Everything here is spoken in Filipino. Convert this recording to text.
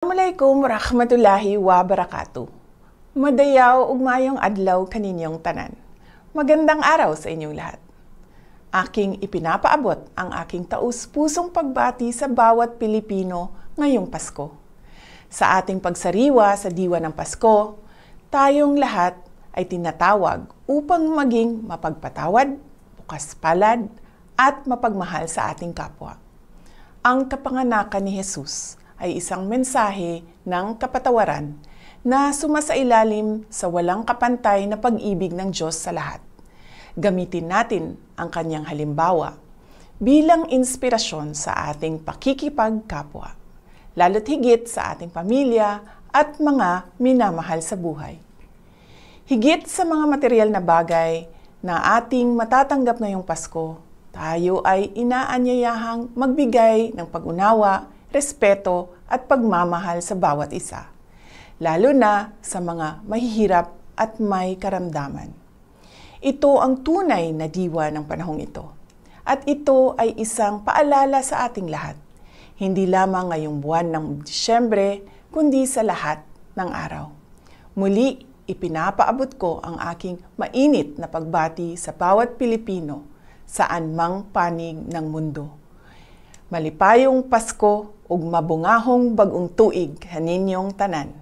Assalamualaikum warahmatullahi wabarakatuh. Madayaw ug maayong adlaw kaninyong tanan. Magandang araw sa inyong lahat. Aking ipinapaabot ang aking taus-pusong pagbati sa bawat Pilipino ngayong Pasko. Sa ating pagsariwa sa diwa ng Pasko, tayong lahat ay tinatawag upang maging mapagpatawad, bukas palad, at mapagmahal sa ating kapwa. Ang kapanganakan ni Jesus ay isang mensahe ng kapatawaran na sumasailalim sa walang kapantay na pag-ibig ng Diyos sa lahat. Gamitin natin ang kanyang halimbawa bilang inspirasyon sa ating pakikipagkapwa, lalo't higit sa ating pamilya at mga minamahal sa buhay. Higit sa mga material na bagay na ating matatanggap ngayong Pasko, tayo ay inaanyayahang magbigay ng pag-unawa, respeto at pagmamahal sa bawat isa, lalo na sa mga mahihirap at may karamdaman. Ito ang tunay na diwa ng panahong ito. At ito ay isang paalala sa ating lahat, hindi lamang ngayong buwan ng Disyembre, kundi sa lahat ng araw. Muli, ipinapaabot ko ang aking mainit na pagbati sa bawat Pilipino saan mang panig ng mundo. Malipayong Pasko ug mabungahong bag-ong tuig kaninyong tanan.